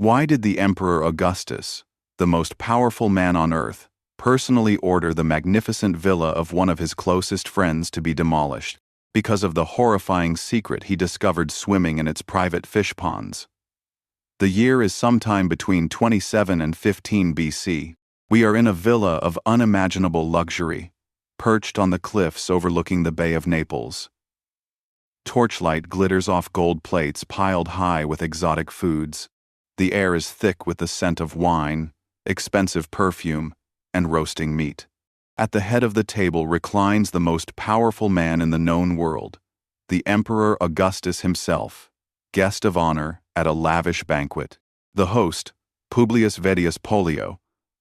Why did the Emperor Augustus, the most powerful man on earth, personally order the magnificent villa of one of his closest friends to be demolished? Because of the horrifying secret he discovered swimming in its private fish ponds. The year is sometime between 27 and 15 BC. We are in a villa of unimaginable luxury, perched on the cliffs overlooking the Bay of Naples. Torchlight glitters off gold plates piled high with exotic foods. The air is thick with the scent of wine, expensive perfume, and roasting meat. At the head of the table reclines the most powerful man in the known world, the Emperor Augustus himself, guest of honor at a lavish banquet. The host, Publius Vettius Pollio,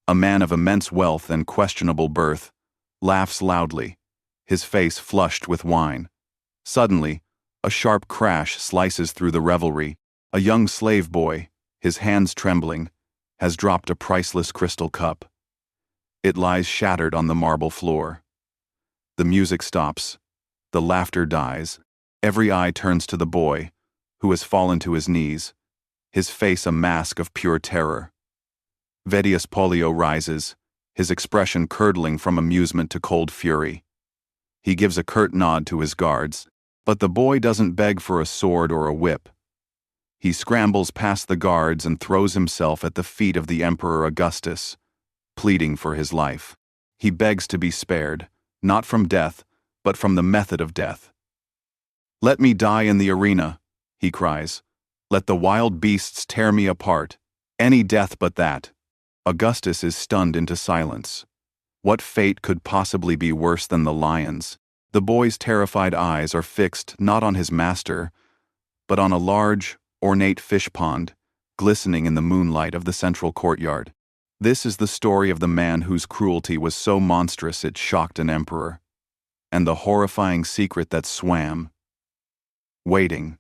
a man of immense wealth and questionable birth, laughs loudly, his face flushed with wine. Suddenly, a sharp crash slices through the revelry. A young slave boy, his hands trembling, has dropped a priceless crystal cup. It lies shattered on the marble floor. The music stops. The laughter dies. Every eye turns to the boy, who has fallen to his knees, his face a mask of pure terror. Vettius Pollio rises, his expression curdling from amusement to cold fury. He gives a curt nod to his guards, but the boy doesn't beg for a sword or a whip. He scrambles past the guards and throws himself at the feet of the Emperor Augustus, pleading for his life. He begs to be spared, not from death, but from the method of death. "Let me die in the arena," he cries. "Let the wild beasts tear me apart. Any death but that." Augustus is stunned into silence. What fate could possibly be worse than the lion's? The boy's terrified eyes are fixed not on his master, but on a large, ornate fish pond, glistening in the moonlight of the central courtyard. This is the story of the man whose cruelty was so monstrous it shocked an emperor, and the horrifying secret that swam, waiting,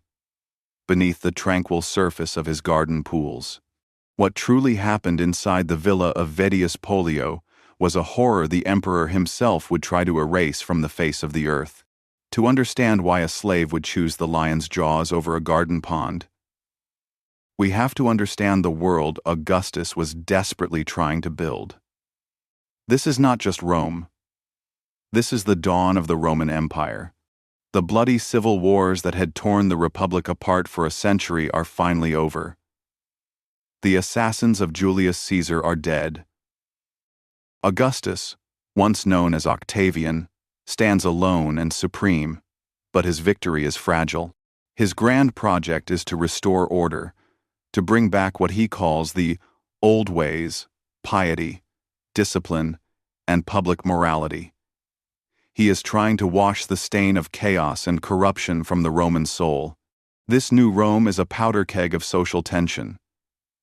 beneath the tranquil surface of his garden pools. What truly happened inside the villa of Vettius Pollio was a horror the emperor himself would try to erase from the face of the earth. To understand why a slave would choose the lion's jaws over a garden pond, we have to understand the world Augustus was desperately trying to build. This is not just Rome. This is the dawn of the Roman Empire. The bloody civil wars that had torn the Republic apart for a century are finally over. The assassins of Julius Caesar are dead. Augustus, once known as Octavian, stands alone and supreme, but his victory is fragile. His grand project is to restore order, to bring back what he calls the old ways, piety, discipline, and public morality. He is trying to wash the stain of chaos and corruption from the Roman soul. This new Rome is a powder keg of social tension.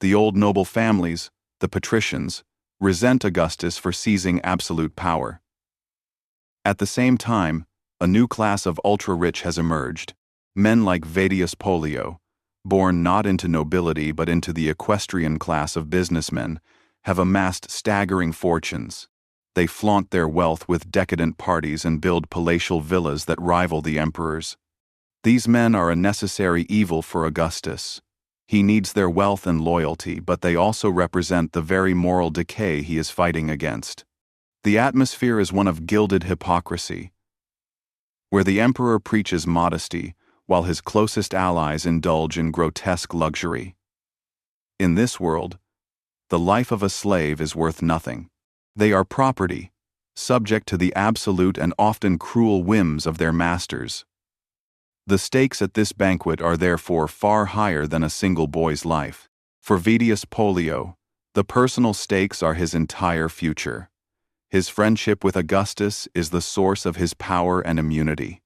The old noble families, the patricians, resent Augustus for seizing absolute power. At the same time, a new class of ultra-rich has emerged, men like Vettius Pollio, born not into nobility but into the equestrian class of businessmen, have amassed staggering fortunes. They flaunt their wealth with decadent parties and build palatial villas that rival the emperor's. These men are a necessary evil for Augustus. He needs their wealth and loyalty, but they also represent the very moral decay he is fighting against. The atmosphere is one of gilded hypocrisy, where the emperor preaches modesty, while his closest allies indulge in grotesque luxury. In this world, the life of a slave is worth nothing. They are property, subject to the absolute and often cruel whims of their masters. The stakes at this banquet are therefore far higher than a single boy's life. For Vettius Pollio, the personal stakes are his entire future. His friendship with Augustus is the source of his power and immunity.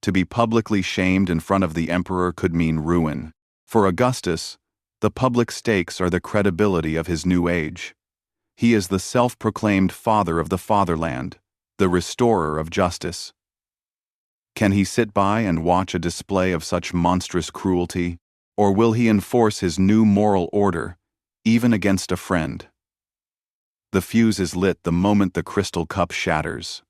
To be publicly shamed in front of the emperor could mean ruin. For Augustus, the public stakes are the credibility of his new age. He is the self-proclaimed father of the fatherland, the restorer of justice. Can he sit by and watch a display of such monstrous cruelty, or will he enforce his new moral order, even against a friend? The fuse is lit the moment the crystal cup shatters.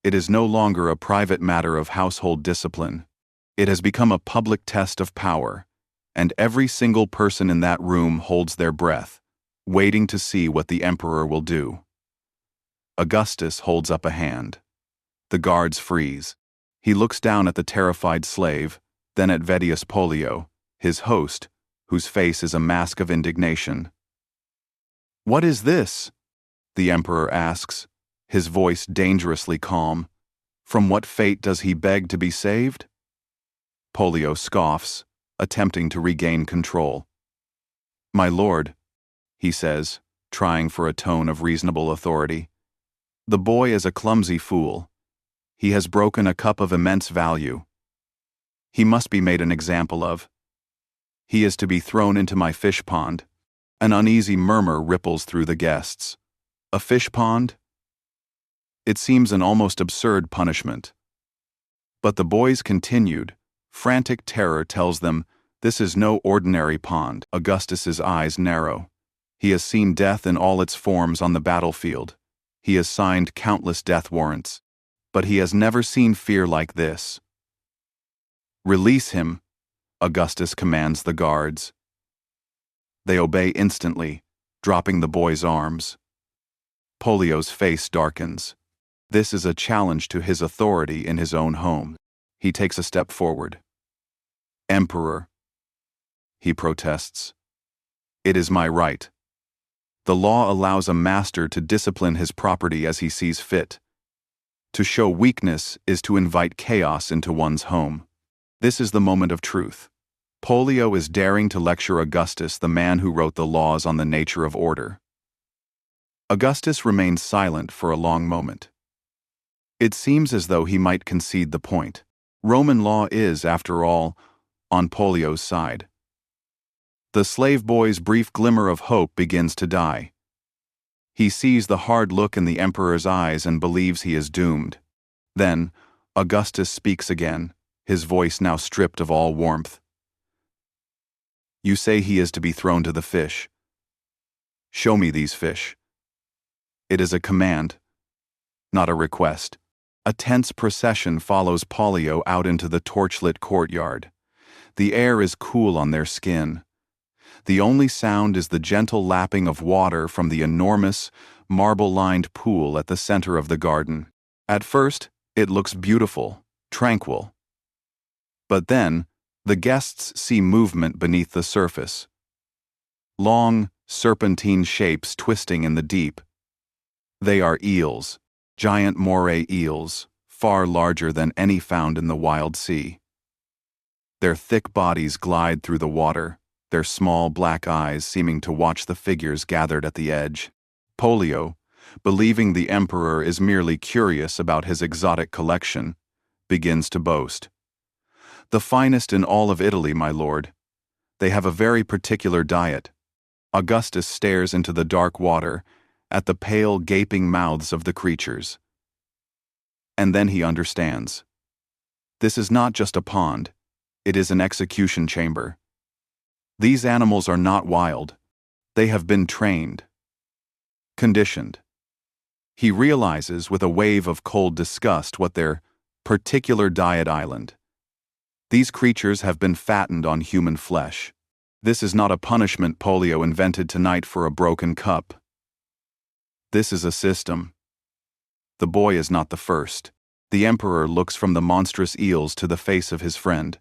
It is no longer a private matter of household discipline. It has become a public test of power, and every single person in that room holds their breath, waiting to see what the emperor will do. Augustus holds up a hand. The guards freeze. He looks down at the terrified slave, then at Vettius Pollio, his host, whose face is a mask of indignation. "What is this?" the emperor asks, his voice dangerously calm. "From what fate does he beg to be saved?" Pollio scoffs, attempting to regain control. "My lord," he says, trying for a tone of reasonable authority, "the boy is a clumsy fool. He has broken a cup of immense value. He must be made an example of. He is to be thrown into my fish pond." An uneasy murmur ripples through the guests. A fish pond? It seems an almost absurd punishment. But the boys continued. Frantic terror tells them this is no ordinary pond. Augustus's eyes narrow. He has seen death in all its forms on the battlefield. He has signed countless death warrants. But he has never seen fear like this. "Release him," Augustus commands the guards. They obey instantly, dropping the boy's arms. Pollio's face darkens. This is a challenge to his authority in his own home. He takes a step forward. "Emperor," he protests, "it is my right. The law allows a master to discipline his property as he sees fit. To show weakness is to invite chaos into one's home. This is the moment of truth." Pollio is daring to lecture Augustus, the man who wrote the laws on the nature of order. Augustus remains silent for a long moment. It seems as though he might concede the point. Roman law is, after all, on Pollio's side. The slave boy's brief glimmer of hope begins to die. He sees the hard look in the emperor's eyes and believes he is doomed. Then, Augustus speaks again, his voice now stripped of all warmth. "You say he is to be thrown to the fish. Show me these fish." It is a command, not a request. A tense procession follows Pollio out into the torchlit courtyard. The air is cool on their skin. The only sound is the gentle lapping of water from the enormous, marble-lined pool at the center of the garden. At first, it looks beautiful, tranquil. But then, the guests see movement beneath the surface. Long, serpentine shapes twisting in the deep. They are eels, giant moray eels, far larger than any found in the wild sea. Their thick bodies glide through the water, their small black eyes seeming to watch the figures gathered at the edge. Pollio, believing the emperor is merely curious about his exotic collection, begins to boast. "The finest in all of Italy, my lord. They have a very particular diet." Augustus stares into the dark water, at the pale, gaping mouths of the creatures. And then he understands. This is not just a pond, it is an execution chamber. These animals are not wild. They have been trained, conditioned. He realizes with a wave of cold disgust what their particular diet island. These creatures have been fattened on human flesh. This is not a punishment Pollio invented tonight for a broken cup. This is a system. The boy is not the first. The emperor looks from the monstrous eels to the face of his friend,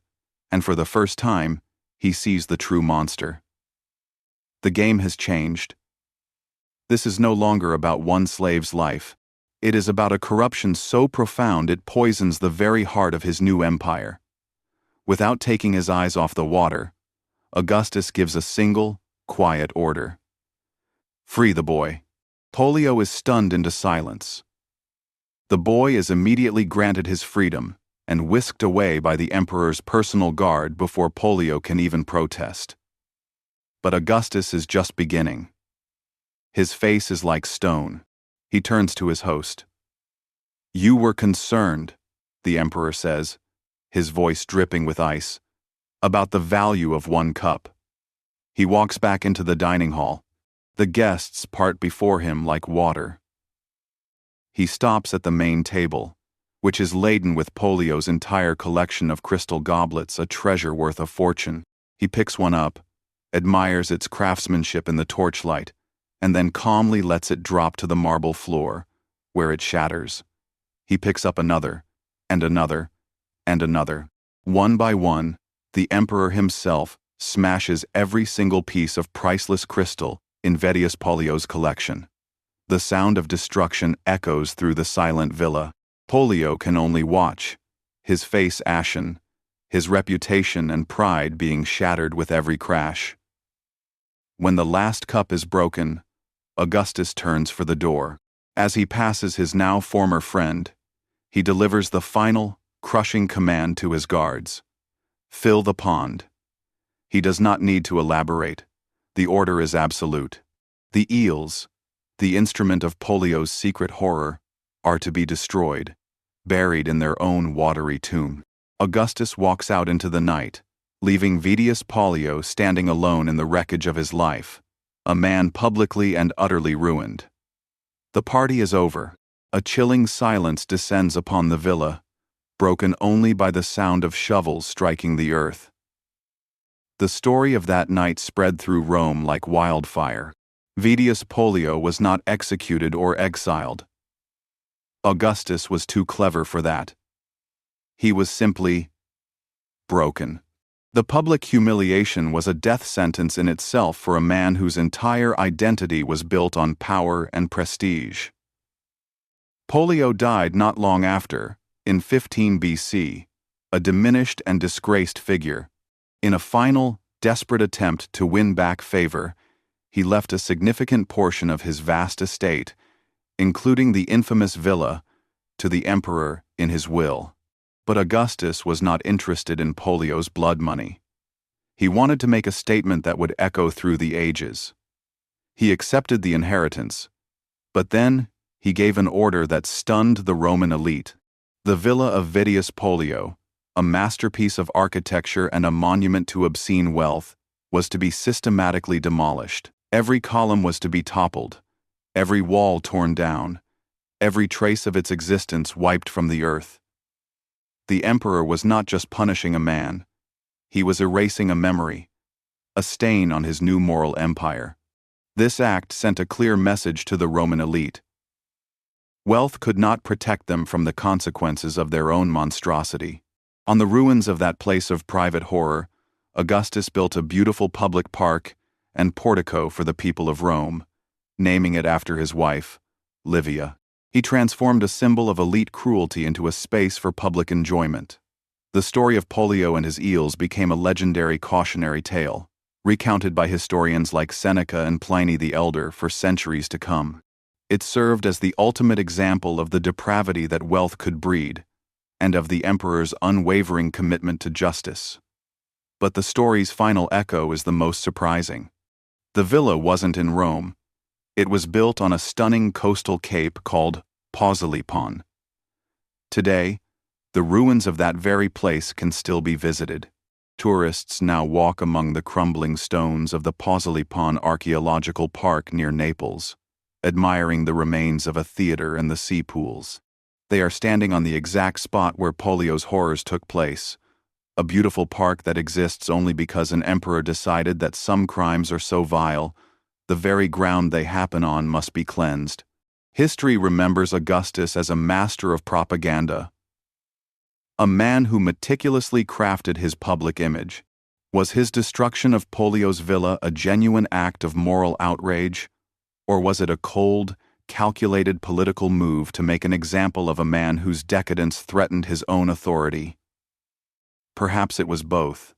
and for the first time, he sees the true monster. The game has changed. This is no longer about one slave's life. It is about a corruption so profound it poisons the very heart of his new empire. Without taking his eyes off the water, Augustus gives a single, quiet order. "Free the boy." Pollio is stunned into silence. The boy is immediately granted his freedom and whisked away by the emperor's personal guard before Pollio can even protest. But Augustus is just beginning. His face is like stone. He turns to his host. "You were concerned," the emperor says, his voice dripping with ice, "about the value of one cup." He walks back into the dining hall. The guests part before him like water. He stops at the main table, which is laden with Pollio's entire collection of crystal goblets, a treasure worth a fortune. He picks one up, admires its craftsmanship in the torchlight, and then calmly lets it drop to the marble floor, where it shatters. He picks up another, and another, and another. One by one, the emperor himself smashes every single piece of priceless crystal in Vettius Pollio's collection. The sound of destruction echoes through the silent villa. Pollio can only watch, his face ashen, his reputation and pride being shattered with every crash. When the last cup is broken, Augustus turns for the door. As he passes his now former friend, he delivers the final, crushing command to his guards. Fill the pond. He does not need to elaborate. The order is absolute. The eels, the instrument of Pollio's secret horror, are to be destroyed, buried in their own watery tomb. Augustus walks out into the night, leaving Vettius Pollio standing alone in the wreckage of his life, a man publicly and utterly ruined. The party is over. A chilling silence descends upon the villa, broken only by the sound of shovels striking the earth. The story of that night spread through Rome like wildfire. Vettius Pollio was not executed or exiled. Augustus was too clever for that. He was simply broken. The public humiliation was a death sentence in itself for a man whose entire identity was built on power and prestige. Pollio died not long after, in 15 BC, a diminished and disgraced figure. In a final, desperate attempt to win back favor, he left a significant portion of his vast estate, including the infamous villa, to the emperor in his will. But Augustus was not interested in Pollio's blood money. He wanted to make a statement that would echo through the ages. He accepted the inheritance, but then he gave an order that stunned the Roman elite. The villa of Vettius Pollio, a masterpiece of architecture and a monument to obscene wealth, was to be systematically demolished. Every column was to be toppled, every wall torn down, every trace of its existence wiped from the earth. The emperor was not just punishing a man, he was erasing a memory, a stain on his new moral empire. This act sent a clear message to the Roman elite. Wealth could not protect them from the consequences of their own monstrosity. On the ruins of that place of private horror, Augustus built a beautiful public park and portico for the people of Rome, naming it after his wife, Livia. He transformed a symbol of elite cruelty into a space for public enjoyment. The story of Pollio and his eels became a legendary cautionary tale, recounted by historians like Seneca and Pliny the Elder for centuries to come. It served as the ultimate example of the depravity that wealth could breed, and of the emperor's unwavering commitment to justice. But the story's final echo is the most surprising. The villa wasn't in Rome. It was built on a stunning coastal cape called Posilipon. Today, the ruins of that very place can still be visited. Tourists now walk among the crumbling stones of the Posilipon Archaeological Park near Naples, admiring the remains of a theater and the sea pools. They are standing on the exact spot where Pollio's horrors took place, a beautiful park that exists only because an emperor decided that some crimes are so vile, the very ground they happen on must be cleansed. History remembers Augustus as a master of propaganda, a man who meticulously crafted his public image. Was his destruction of Pollio's villa a genuine act of moral outrage, or was it a cold, calculated political move to make an example of a man whose decadence threatened his own authority? Perhaps it was both.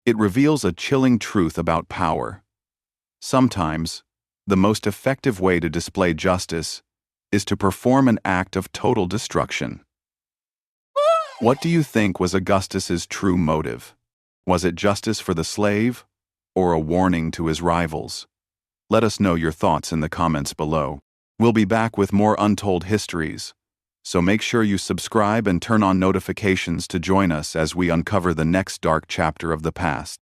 It reveals a chilling truth about power. Sometimes, the most effective way to display justice is to perform an act of total destruction. What do you think was Augustus's true motive? Was it justice for the slave, or a warning to his rivals? Let us know your thoughts in the comments below. We'll be back with more untold histories, so make sure you subscribe and turn on notifications to join us as we uncover the next dark chapter of the past.